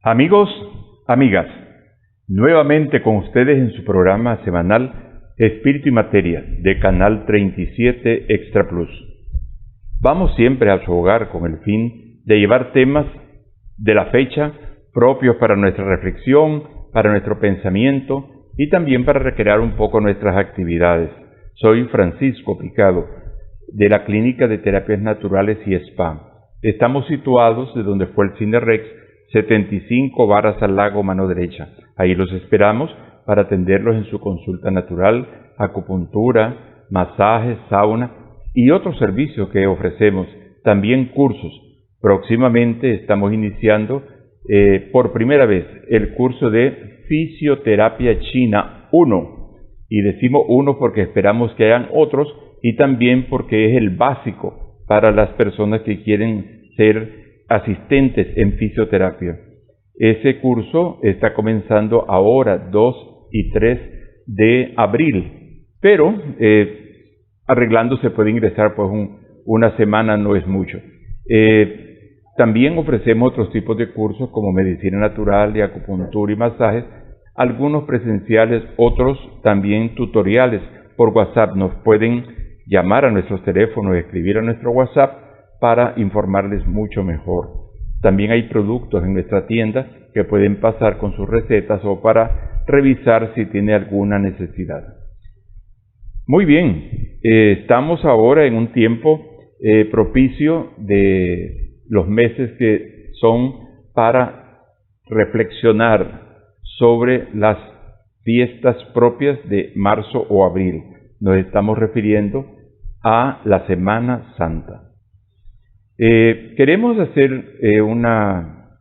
Amigos, amigas, nuevamente con ustedes en su programa semanal Espíritu y Materia de Canal 37 Extra Plus. Vamos siempre a su hogar con el fin de llevar temas de la fecha propios para nuestra reflexión, para nuestro pensamiento y también para recrear un poco nuestras actividades. Soy Francisco Picado de la Clínica de Terapias Naturales y Spa. Estamos situados de donde fue el Cine Rex, 75 Varas al Lago, mano derecha. Ahí los esperamos para atenderlos en su consulta natural, acupuntura, masajes, sauna y otros servicios que ofrecemos, también cursos. Próximamente estamos iniciando por primera vez el curso de Fisioterapia China 1. Y decimos 1 porque esperamos que hayan otros y también porque es el básico para las personas que quieren ser asistentes en fisioterapia. Ese curso está comenzando ahora, 2 y 3 de abril, pero arreglando se puede ingresar, pues una semana no es mucho. También ofrecemos otros tipos de cursos como medicina natural, de acupuntura y masajes, algunos presenciales, otros también tutoriales por WhatsApp. Nos pueden llamar a nuestros teléfonos, escribir a nuestro WhatsApp para informarles mucho mejor. También hay productos en nuestra tienda que pueden pasar con sus recetas o para revisar si tiene alguna necesidad. Muy bien, estamos ahora en un tiempo propicio de los meses que son para reflexionar sobre las fiestas propias de marzo o abril. Nos estamos refiriendo a la Semana Santa. Queremos hacer una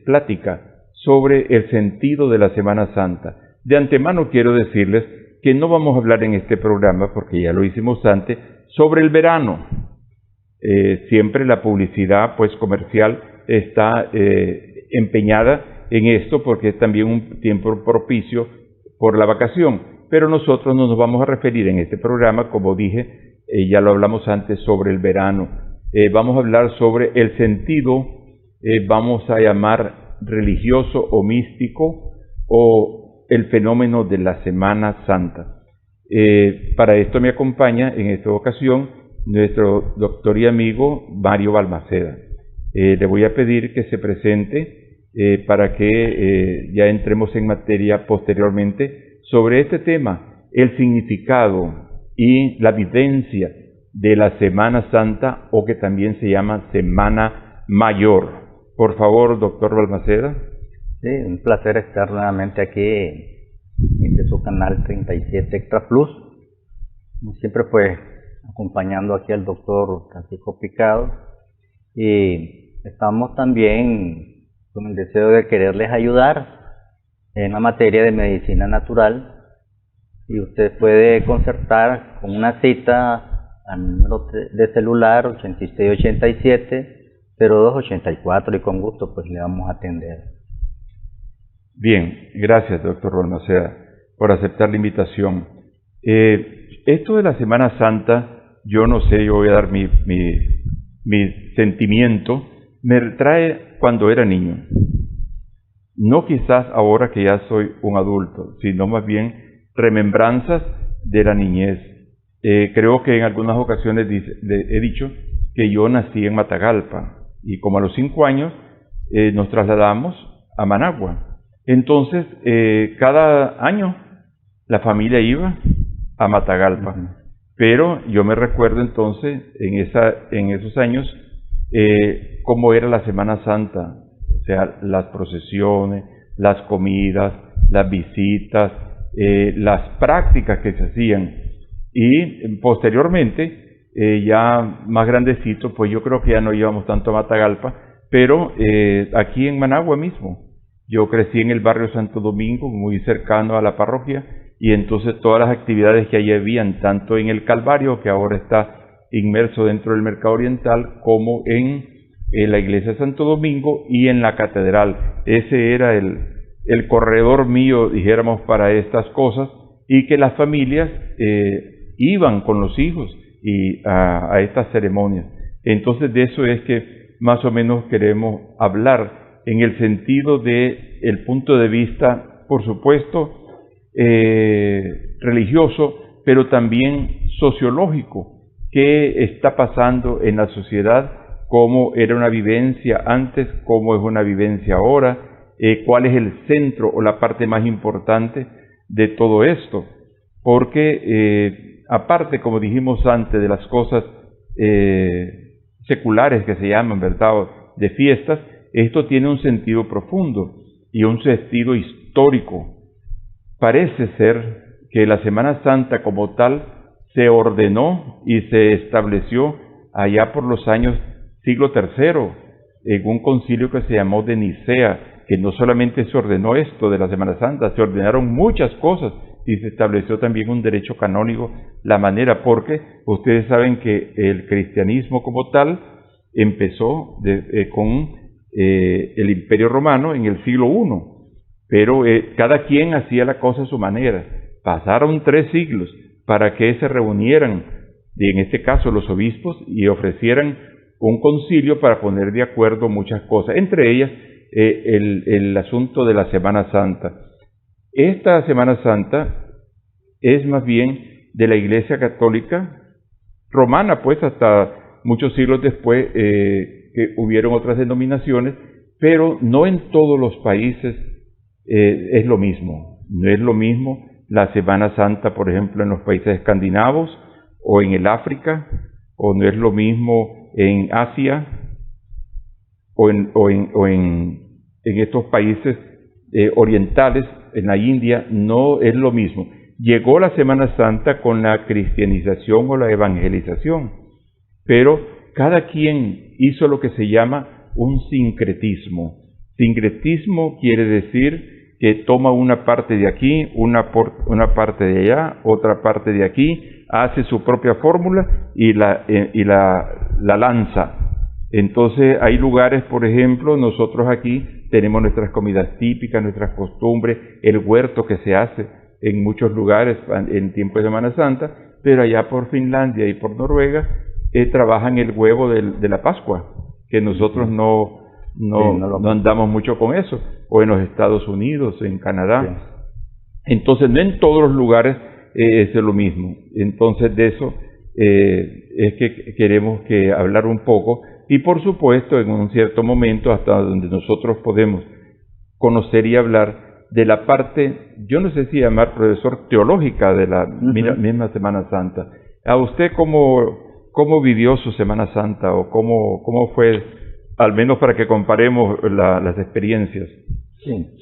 plática sobre el sentido de la Semana Santa. De antemano quiero decirles que no vamos a hablar en este programa, porque ya lo hicimos antes, sobre el verano. Siempre la publicidad pues comercial está empeñada en esto porque es también un tiempo propicio por la vacación. Pero nosotros no nos vamos a referir en este programa, como dije, ya lo hablamos antes, sobre el verano. Vamos a hablar sobre el sentido, vamos a llamar religioso o místico, o el fenómeno de la Semana Santa. Para esto me acompaña en esta ocasión nuestro doctor y amigo Mario Balmaceda. Le voy a pedir que se presente para que ya entremos en materia posteriormente sobre este tema, el significado y la vivencia de la Semana Santa, o que también se llama Semana Mayor. Por favor, doctor Balmaceda. Sí, un placer estar nuevamente aquí en su canal 37 Extra Plus. Como siempre, pues, acompañando aquí al doctor Francisco Picado. Y estamos también con el deseo de quererles ayudar en la materia de medicina natural. Y usted puede concertar con una cita al número de celular 8687-0284 y con gusto pues le vamos a atender. Bien, gracias doctor Balmaceda por aceptar la invitación. Esto de la Semana Santa, yo no sé, yo voy a dar mi sentimiento, me trae cuando era niño. No quizás ahora que ya soy un adulto, sino más bien remembranzas de la niñez. Creo que en algunas ocasiones he dicho que yo nací en Matagalpa y como a los 5 años nos trasladamos a Managua. Entonces, cada año la familia iba a Matagalpa. Pero yo me recuerdo entonces, en esos años, cómo era la Semana Santa. O sea, las procesiones, las comidas, las visitas, las prácticas que se hacían. Y posteriormente, ya más grandecito, pues yo creo que ya no íbamos tanto a Matagalpa, pero aquí en Managua mismo. Yo crecí en el barrio Santo Domingo, muy cercano a la parroquia, y entonces todas las actividades que allí habían, tanto en el Calvario, que ahora está inmerso dentro del Mercado Oriental, como en la iglesia de Santo Domingo y en la catedral. Ese era el corredor mío, dijéramos, para estas cosas, y que las familias iban con los hijos y a estas ceremonias. Entonces de eso es que más o menos queremos hablar en el sentido de el punto de vista, por supuesto, religioso, pero también sociológico. ¿Qué está pasando en la sociedad? ¿Cómo era una vivencia antes? ¿Cómo es una vivencia ahora? ¿Cuál es el centro o la parte más importante de todo esto? Porque aparte, como dijimos antes, de las cosas seculares que se llaman, ¿verdad?, de fiestas, esto tiene un sentido profundo y un sentido histórico. Parece ser que la Semana Santa como tal se ordenó y se estableció allá por los años siglo III, en un concilio que se llamó de Nicea, que no solamente se ordenó esto de la Semana Santa, se ordenaron muchas cosas y se estableció también un derecho canónico, la manera, porque ustedes saben que el cristianismo como tal empezó con el Imperio Romano en el siglo I, pero cada quien hacía la cosa a su manera. Pasaron 3 siglos para que se reunieran, y en este caso los obispos, y ofrecieran un concilio para poner de acuerdo muchas cosas, entre ellas el asunto de la Semana Santa. Esta Semana Santa es más bien de la Iglesia Católica Romana, pues hasta muchos siglos después que hubieron otras denominaciones, pero no en todos los países es lo mismo. No es lo mismo la Semana Santa, por ejemplo, en los países escandinavos o en el África, o no es lo mismo en Asia o en estos países orientales, en la India, no es lo mismo. Llegó la Semana Santa con la cristianización o la evangelización, pero cada quien hizo lo que se llama un sincretismo. Sincretismo quiere decir que toma una parte de aquí, una parte de allá, otra parte de aquí, hace su propia fórmula y la lanza. Entonces hay lugares, por ejemplo, nosotros aquí tenemos nuestras comidas típicas, nuestras costumbres, el huerto que se hace en muchos lugares en tiempo de Semana Santa, pero allá por Finlandia y por Noruega trabajan el huevo de la Pascua, que nosotros no andamos mucho con eso, o en los Estados Unidos, en Canadá. Sí. Entonces no en todos los lugares es lo mismo. Entonces de eso es que queremos hablar un poco, y por supuesto en un cierto momento hasta donde nosotros podemos conocer y hablar de la parte, yo no sé si llamar, profesor, teológica de la misma Semana Santa. ¿A usted cómo vivió su Semana Santa, o cómo fue, al menos para que comparemos las experiencias? Sí.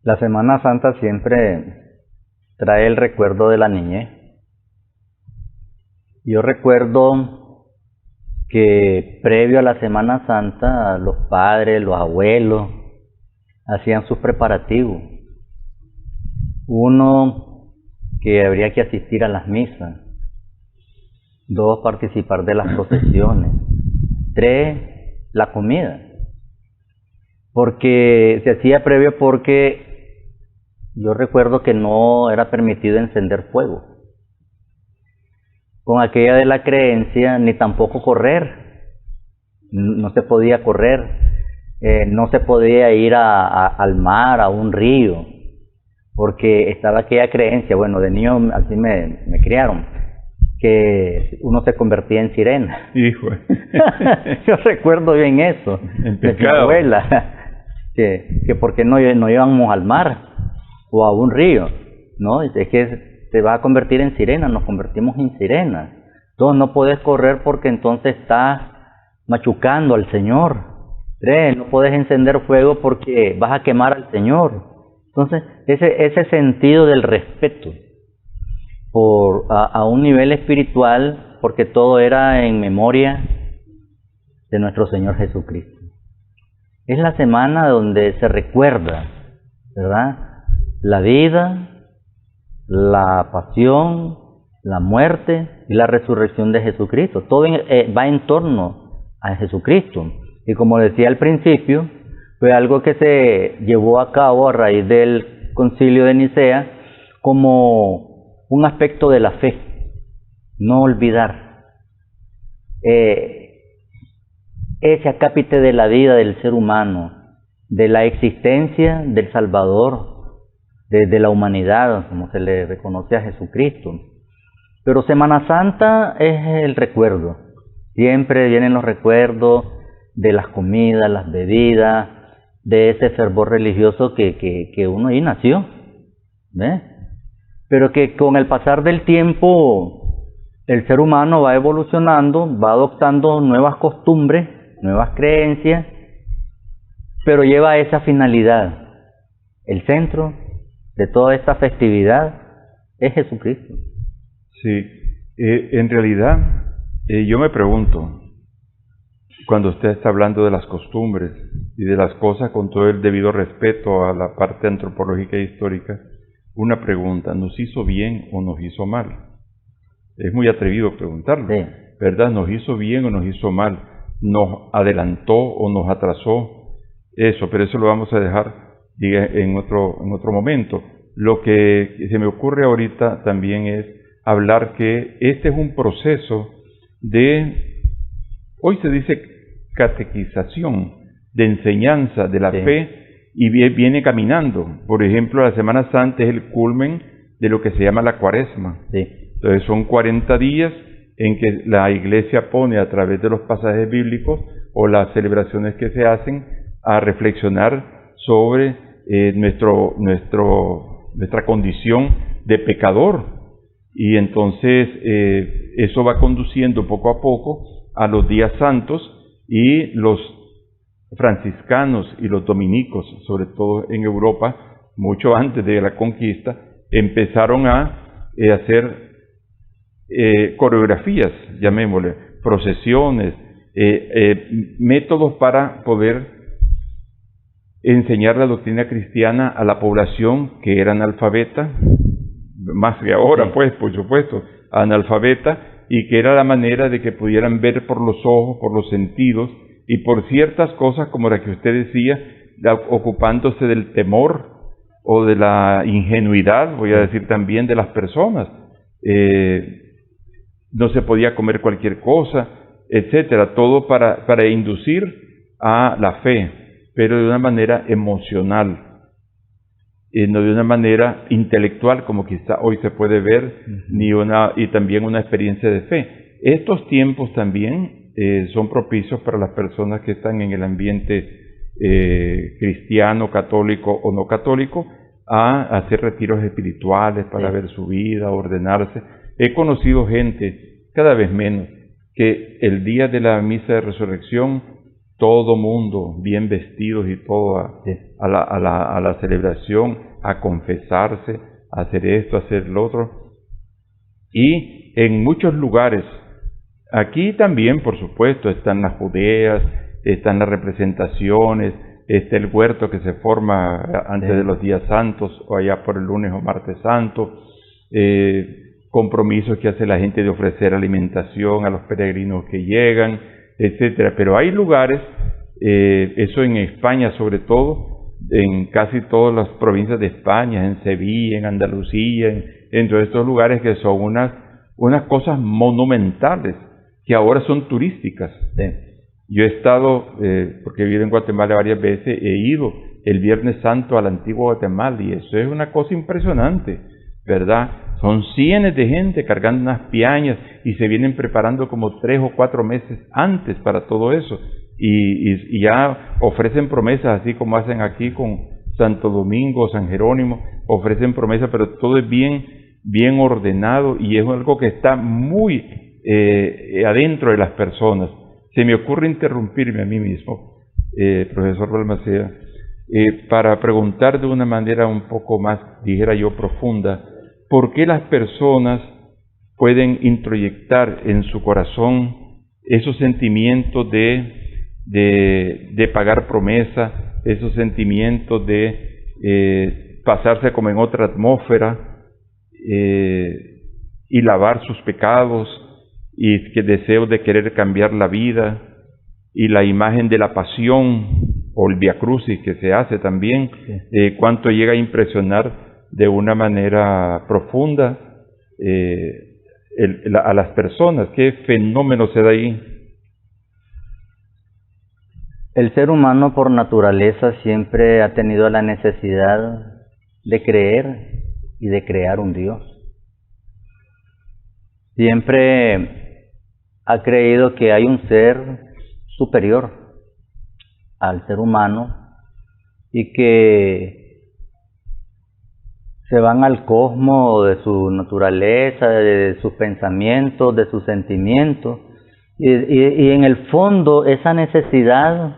La Semana Santa siempre trae el recuerdo de la niñez. Yo recuerdo que previo a la Semana Santa, los padres, los abuelos, hacían sus preparativos. Uno, que habría que asistir a las misas. 2, participar de las procesiones. 3, la comida. Porque se hacía previo porque yo recuerdo que no era permitido encender fuego. Con aquella de la creencia, ni tampoco correr. No se podía correr. No se podía ir al mar, a un río, porque estaba aquella creencia, bueno, de niño así me criaron, que uno se convertía en sirena. Hijo. Yo recuerdo bien eso, de mi abuela, que porque no íbamos al mar o a un río, ¿no? Es que te vas a convertir en sirena, nos convertimos en sirenas. Entonces no puedes correr porque entonces estás machucando al Señor. 3, no puedes encender fuego porque vas a quemar al Señor. Entonces, ese sentido del respeto a un nivel espiritual, porque todo era en memoria de nuestro Señor Jesucristo. Es la semana donde se recuerda, ¿verdad?, la vida, la pasión, la muerte y la resurrección de Jesucristo. Todo va en torno a Jesucristo. Y como decía al principio, fue algo que se llevó a cabo a raíz del Concilio de Nicea como un aspecto de la fe, no olvidar. ese acápite de la vida del ser humano, de la existencia del Salvador, de la humanidad, como se le reconoce a Jesucristo. Pero Semana Santa es el recuerdo. Siempre vienen los recuerdos de las comidas, las bebidas, de ese fervor religioso que uno ahí nació, ¿ves? Pero que con el pasar del tiempo el ser humano va evolucionando, va adoptando nuevas costumbres, nuevas creencias, pero lleva a esa finalidad. El centro de toda esta festividad es Jesucristo. Sí, en realidad yo me pregunto, cuando usted está hablando de las costumbres y de las cosas con todo el debido respeto a la parte antropológica e histórica, una pregunta, ¿nos hizo bien o nos hizo mal? Es muy atrevido preguntarlo, sí, ¿verdad? ¿Nos hizo bien o nos hizo mal? ¿Nos adelantó o nos atrasó? Eso, pero eso lo vamos a dejar en otro momento. Lo que se me ocurre ahorita también es hablar que este es un proceso de, hoy se dice catequización, de enseñanza de la fe, y viene caminando. Por ejemplo, la Semana Santa es el culmen de lo que se llama la Cuaresma. Sí. Entonces son 40 días en que la Iglesia pone a través de los pasajes bíblicos o las celebraciones que se hacen a reflexionar sobre nuestra condición de pecador. Y entonces eso va conduciendo poco a poco a los días santos, y los franciscanos y los dominicos, sobre todo en Europa, mucho antes de la conquista, empezaron a hacer coreografías, llamémosle, procesiones, métodos para poder enseñar la doctrina cristiana a la población que era analfabeta, más que ahora, sí, pues, por supuesto, analfabeta, y que era la manera de que pudieran ver por los ojos, por los sentidos, y por ciertas cosas como la que usted decía, ocupándose del temor o de la ingenuidad, voy a decir también, de las personas. No se podía comer cualquier cosa, etcétera, todo para inducir a la fe, pero de una manera emocional, no de una manera intelectual, como quizá hoy se puede ver, y también una experiencia de fe. Estos tiempos también son propicios para las personas que están en el ambiente cristiano, católico o no católico, a hacer retiros espirituales para ver su vida, ordenarse. He conocido gente, cada vez menos, que el día de la misa de resurrección, todo mundo bien vestidos y todo a la celebración, a confesarse, a hacer esto, a hacer lo otro. Y en muchos lugares, aquí también, por supuesto, están las judeas, están las representaciones, está el huerto que se forma antes de los días santos, o allá por el lunes o martes santo, compromisos que hace la gente de ofrecer alimentación a los peregrinos que llegan, etcétera. Pero hay lugares, eso en España sobre todo, en casi todas las provincias de España, en Sevilla, en Andalucía, en todos estos lugares que son unas cosas monumentales, que ahora son turísticas. Yo he estado, porque he vivido en Guatemala varias veces, he ido el Viernes Santo a la antigua Guatemala, y eso es una cosa impresionante, ¿verdad? Son cientos de gente cargando unas piañas, y se vienen preparando como 3 o 4 meses antes para todo eso, y ya ofrecen promesas, así como hacen aquí con Santo Domingo, San Jerónimo, ofrecen promesas, pero todo es bien ordenado, y es algo que está muy adentro de las personas. Se me ocurre interrumpirme a mí mismo, profesor Balmaceda, para preguntar de una manera un poco más, dijera yo, profunda, ¿por qué las personas pueden introyectar en su corazón esos sentimientos de pagar promesa, esos sentimientos de pasarse como en otra atmósfera, y lavar sus pecados, y que deseo de querer cambiar la vida, y la imagen de la pasión o el Via Crucis que se hace también, cuánto llega a impresionar de una manera profunda a las personas? ¿Qué fenómeno se da ahí? El ser humano por naturaleza siempre ha tenido la necesidad de creer y de crear un Dios. Siempre ha creído que hay un ser superior al ser humano y que se van al cosmos de su naturaleza, de sus pensamientos, de sus sentimientos, y en el fondo esa necesidad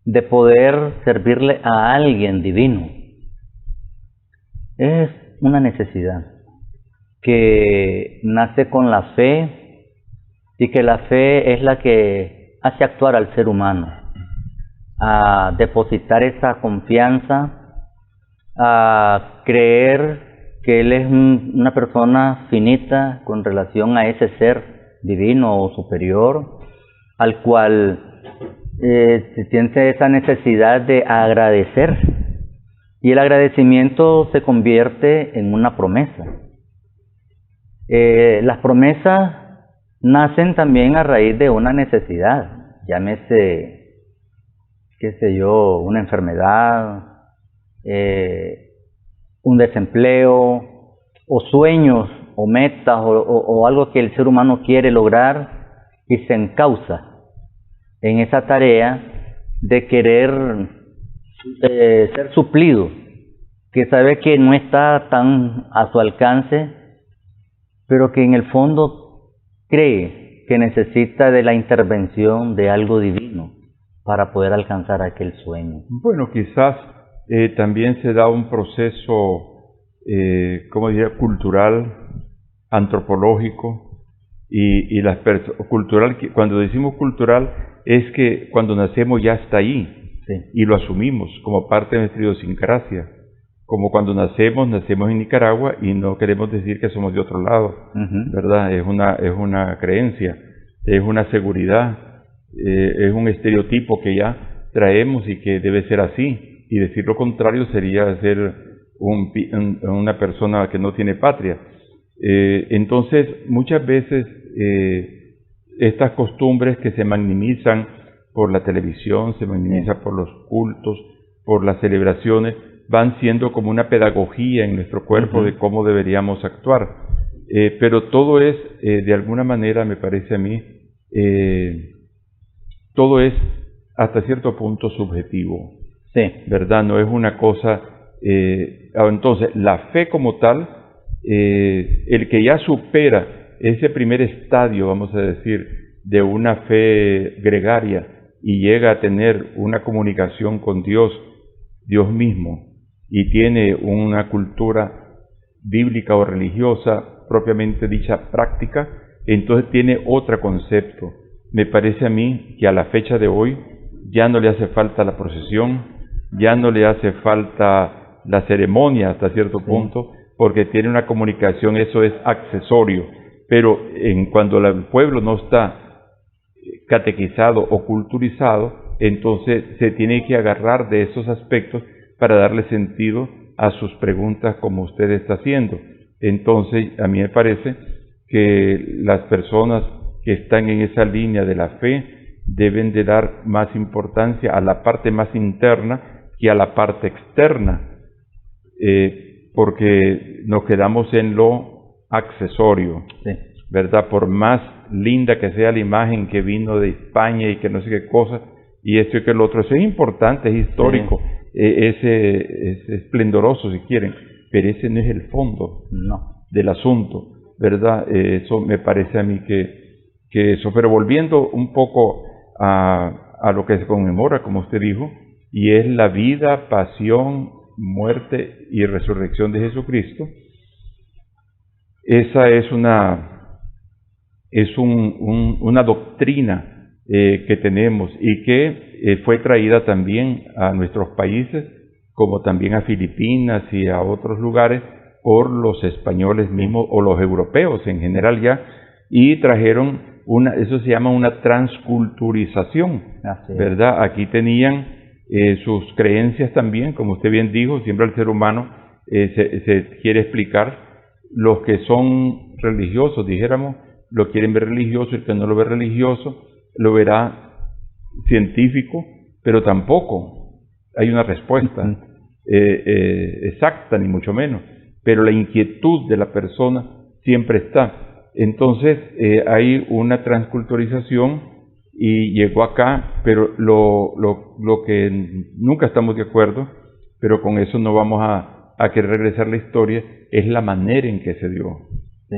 de poder servirle a alguien divino es una necesidad que nace con la fe, y que la fe es la que hace actuar al ser humano a depositar esa confianza, a creer que él es una persona finita con relación a ese ser divino o superior, al cual se siente esa necesidad de agradecer, y el agradecimiento se convierte en una promesa. Las promesas nacen también a raíz de una necesidad, llámese, qué sé yo, una enfermedad, un desempleo, o sueños, o metas, o algo que el ser humano quiere lograr, y se encausa en esa tarea de querer ser suplido, que sabe que no está tan a su alcance, pero que en el fondo cree que necesita de la intervención de algo divino para poder alcanzar aquel sueño. Bueno, quizás también se da un proceso, ¿cómo diría?, cultural, antropológico, y cultural, cuando decimos cultural, es que cuando nacemos ya está ahí, Sí. y lo asumimos como parte de nuestra idiosincrasia. Como cuando nacemos en Nicaragua y no queremos decir que somos de otro lado, ¿verdad? Es una creencia, es una seguridad, es un estereotipo que ya traemos y que debe ser así. Y decir lo contrario sería ser una persona que no tiene patria. Entonces, muchas veces estas costumbres que se magnimizan por la televisión, se magnimizan por los cultos, por las celebraciones, van siendo como una pedagogía en nuestro cuerpo de cómo deberíamos actuar. Pero todo es, de alguna manera, me parece a mí, todo es hasta cierto punto subjetivo. Sí. ¿Verdad? No es una cosa... entonces, la fe como tal, el que ya supera ese primer estadio, vamos a decir, de una fe gregaria y llega a tener una comunicación con Dios mismo, y tiene una cultura bíblica o religiosa propiamente dicha práctica, entonces tiene otro concepto. Me parece a mí que a la fecha de hoy ya no le hace falta la procesión, ya no le hace falta la ceremonia hasta cierto punto, porque tiene una comunicación, eso es accesorio. Pero cuando el pueblo no está catequizado o culturizado, entonces se tiene que agarrar de esos aspectos para darle sentido a sus preguntas como usted está haciendo. Entonces, a mí me parece que las personas que están en esa línea de la fe deben de dar más importancia a la parte más interna que a la parte externa, porque nos quedamos en lo accesorio, ¿verdad? Por más linda que sea la imagen que vino de España y que no sé qué cosa, y esto y que lo otro, eso es importante, es histórico, es esplendoroso si quieren, pero ese no es el fondo del asunto, ¿verdad? Eso me parece a mí que eso, pero volviendo un poco a lo que se conmemora, como usted dijo, y es la vida, pasión, muerte y resurrección de Jesucristo. Esa es una doctrina que tenemos y que fue traída también a nuestros países, como también a Filipinas y a otros lugares, por los españoles mismos o los europeos en general ya, y trajeron eso se llama una transculturización, ¿verdad? Aquí tenían sus creencias también, como usted bien dijo, siempre el ser humano se quiere explicar. Los que son religiosos, dijéramos, lo quieren ver religioso, el que no lo ve religioso, lo verá científico, pero tampoco hay una respuesta exacta, ni mucho menos, pero la inquietud de la persona siempre está. Entonces hay una transculturización y llegó acá, pero lo que nunca estamos de acuerdo, pero con eso no vamos a querer regresar la historia, es la manera en que se dio. Sí.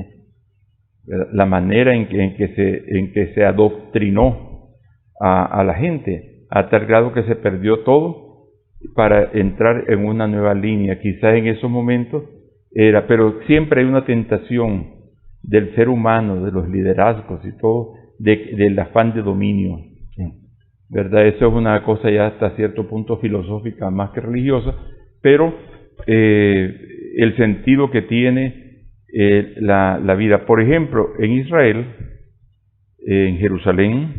La manera en que se adoctrinó a la gente, a tal grado que se perdió todo para entrar en una nueva línea. Quizás en esos momentos era, pero siempre hay una tentación del ser humano, de los liderazgos y todo, del afán de dominio. Sí. ¿Verdad? Eso es una cosa ya hasta cierto punto filosófica más que religiosa, pero el sentido que tiene la vida. Por ejemplo, en Israel, en Jerusalén,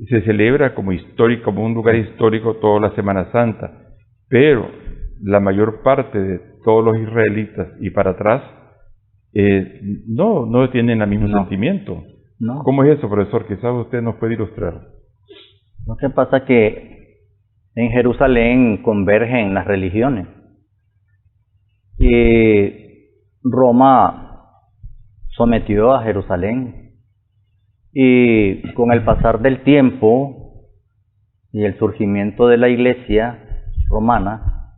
se celebra como un lugar histórico toda la Semana Santa, pero la mayor parte de todos los israelitas y para atrás no tienen el mismo sentimiento. No. ¿Cómo es eso, profesor? Quizás usted nos puede ilustrar. Lo que pasa es que en Jerusalén convergen las religiones. Y Roma sometió a Jerusalén. Y con el pasar del tiempo y el surgimiento de la iglesia romana,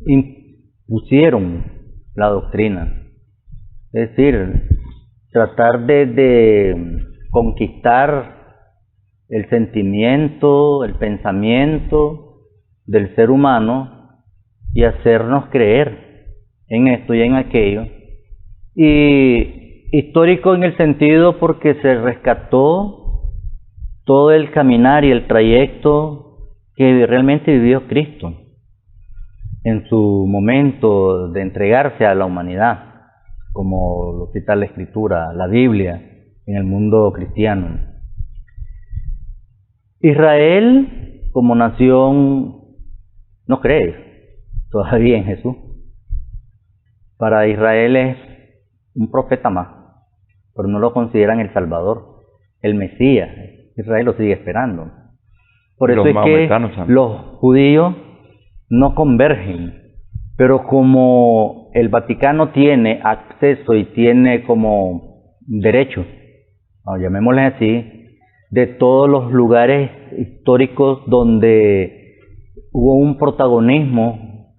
impusieron la doctrina. Es decir, tratar de conquistar el sentimiento, el pensamiento del ser humano y hacernos creer en esto y en aquello. Y histórico en el sentido porque se rescató todo el caminar y el trayecto que realmente vivió Cristo en su momento de entregarse a la humanidad, como lo cita la Escritura, la Biblia, en el mundo cristiano. Israel, como nación, no cree todavía en Jesús. Para Israel es un profeta más, pero no lo consideran el Salvador, el Mesías. Israel lo sigue esperando. Por eso es que los judíos no convergen, pero como el Vaticano tiene acceso y tiene como derecho, llamémosle así, de todos los lugares históricos donde hubo un protagonismo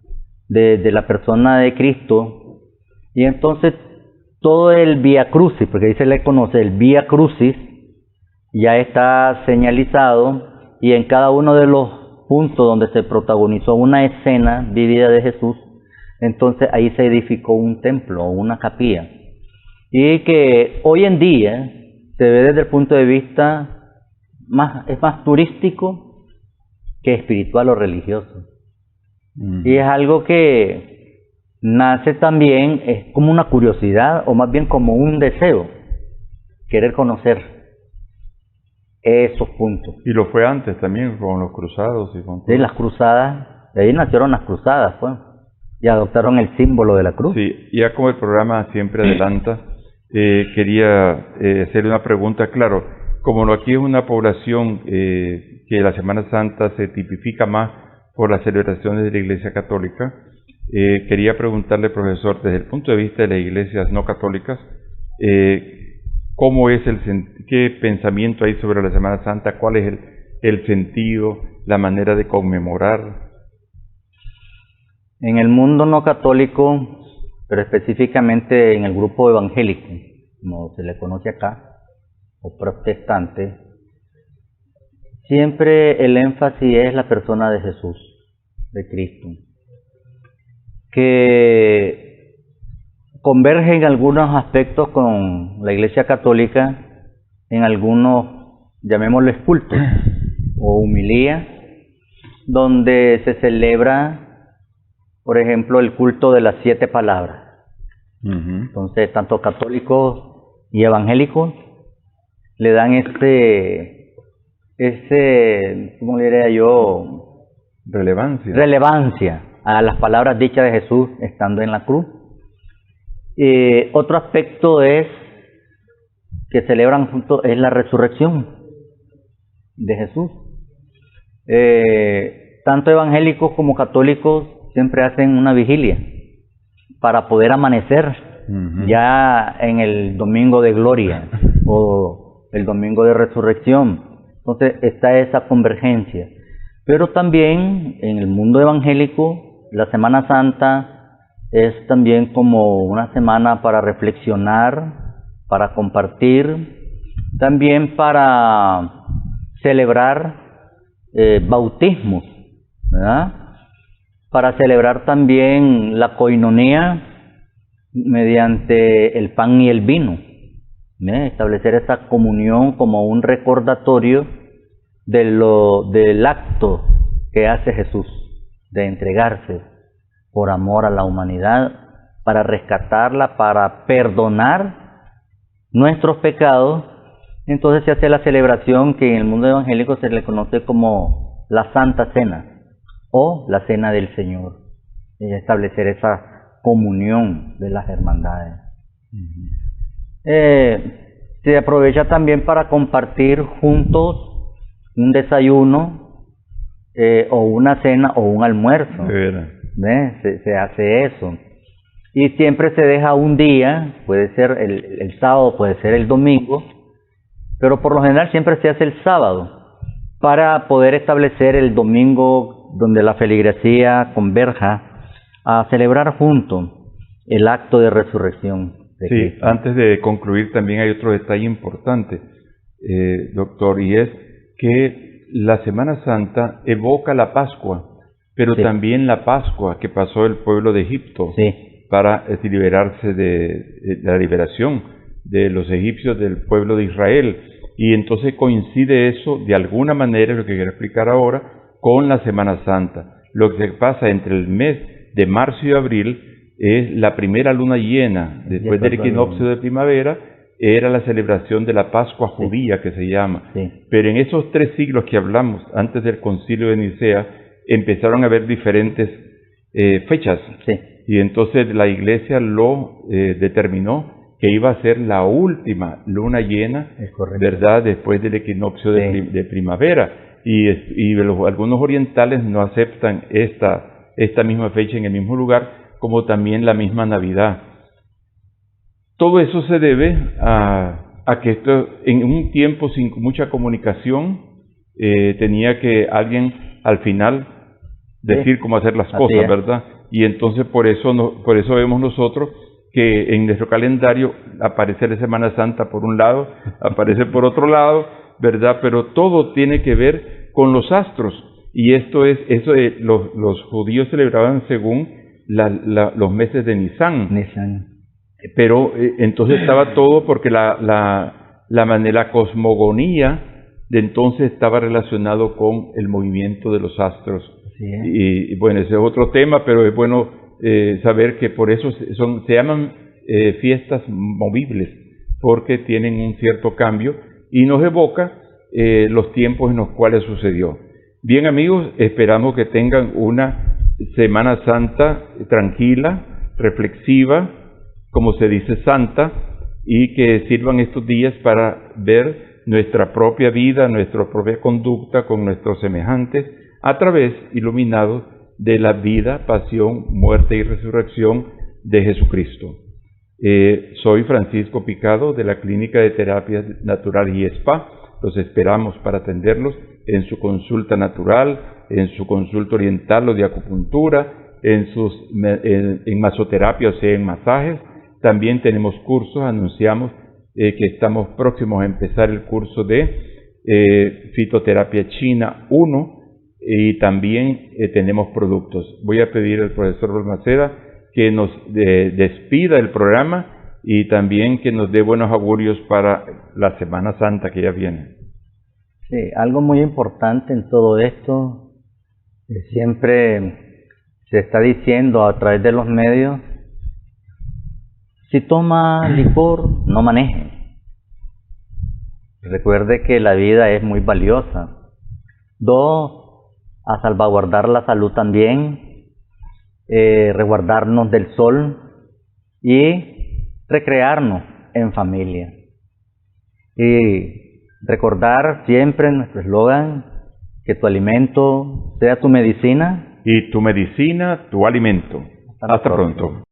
de la persona de Cristo, y entonces todo el Vía Crucis, porque ahí se le conoce el Vía Crucis, ya está señalizado, y en cada uno de los puntos donde se protagonizó una escena vivida de Jesús, entonces ahí se edificó un templo o una capilla, y que hoy en día se ve desde el punto de vista es más turístico que espiritual o religioso. Y es algo que nace también, es como una curiosidad o más bien como un deseo, querer conocer esos puntos. Y lo fue antes también con los cruzados y con todo. Sí, las cruzadas, de ahí nacieron las cruzadas, pues, y adoptaron el símbolo de la cruz. Sí, ya como el programa siempre adelanta, quería hacerle una pregunta. Claro, como aquí es una población que la Semana Santa se tipifica más por las celebraciones de la Iglesia Católica, quería preguntarle, profesor, desde el punto de vista de las iglesias no católicas, ¿cómo es qué pensamiento hay sobre la Semana Santa? ¿Cuál es el sentido, la manera de conmemorar? En el mundo no católico, pero específicamente en el grupo evangélico, como se le conoce acá, o protestante, siempre el énfasis es la persona de Jesús, de Cristo, que converge en algunos aspectos con la Iglesia Católica, en algunos, llamémosles cultos o humilías, donde se celebra, por ejemplo, el culto de las 7 palabras. Entonces, tanto católicos y evangélicos le dan ¿cómo le diría yo? Relevancia a las palabras dichas de Jesús estando en la cruz. Otro aspecto es que celebran juntos es la resurrección, de Jesús. Tanto evangélicos como católicos siempre hacen una vigilia para poder amanecer ya en el domingo de gloria o el domingo de resurrección. Entonces está esa convergencia. Pero también en el mundo evangélico la Semana Santa es también como una semana para reflexionar, para compartir, también para celebrar bautismos, ¿verdad? Para celebrar también la coinonía mediante el pan y el vino, establecer esa comunión como un recordatorio del acto que hace Jesús, de entregarse por amor a la humanidad, para rescatarla, para perdonar nuestros pecados. Entonces se hace la celebración que en el mundo evangélico se le conoce como la Santa Cena o la Cena del Señor, y establecer esa comunión de las hermandades. Se aprovecha también para compartir juntos un desayuno o una cena o un almuerzo. Se hace eso. Y siempre se deja un día, puede ser el sábado, puede ser el domingo, pero por lo general siempre se hace el sábado, para poder establecer el domingo donde la feligresía converja a celebrar juntos el acto de resurrección de Cristo. Antes de concluir también hay otro detalle importante, doctor, y es que la Semana Santa evoca la Pascua, pero también la Pascua que pasó el pueblo de Egipto para liberarse de la liberación de los egipcios del pueblo de Israel. Y entonces coincide eso de alguna manera, lo que quiero explicar ahora, con la Semana Santa. Lo que pasa entre el mes de marzo y abril es la primera luna llena, después del equinoccio de primavera, era la celebración de la Pascua judía, que se llama. Pero en esos 3 siglos que hablamos, antes del Concilio de Nicea, empezaron a haber diferentes fechas. Y entonces la Iglesia lo determinó que iba a ser la última luna llena, ¿verdad?, después del equinoccio de primavera. Y algunos orientales no aceptan esta misma fecha en el mismo lugar, como también la misma Navidad. Todo eso se debe a que esto, en un tiempo sin mucha comunicación, tenía que alguien al final decir cómo hacer las cosas, ¿verdad? Y entonces por eso vemos nosotros que en nuestro calendario aparece la Semana Santa por un lado, aparece por otro lado, ¿verdad? Pero todo tiene que ver con los astros. Y los judíos celebraban según los meses de Nisan. Pero entonces estaba todo porque la cosmogonía de entonces estaba relacionado con el movimiento de los astros. Y bueno, ese es otro tema, pero es bueno saber que por eso se llaman fiestas movibles, porque tienen un cierto cambio y nos evoca los tiempos en los cuales sucedió. Bien, amigos, esperamos que tengan una Semana Santa tranquila, reflexiva, como se dice, santa, y que sirvan estos días para ver nuestra propia vida, nuestra propia conducta con nuestros semejantes, a través, iluminados, de la vida, pasión, muerte y resurrección de Jesucristo. Soy Francisco Picado, de la Clínica de Terapias Naturales y Spa. Los esperamos para atenderlos en su consulta natural, en su consulta oriental o de acupuntura, en masoterapia, o sea, en masajes. También tenemos cursos, anunciamos que estamos próximos a empezar el curso de fitoterapia china 1, y también tenemos productos. Voy a pedir al profesor Balmaceda que nos despida el programa y también que nos dé buenos augurios para la Semana Santa que ya viene. Sí, algo muy importante en todo esto, siempre se está diciendo a través de los medios: si toma licor, no maneje. Recuerde que la vida es muy valiosa. 2, a salvaguardar la salud también, resguardarnos del sol y recrearnos en familia. Y Recordar siempre nuestro eslogan, que tu alimento sea tu medicina. Y tu medicina, tu alimento. Hasta pronto.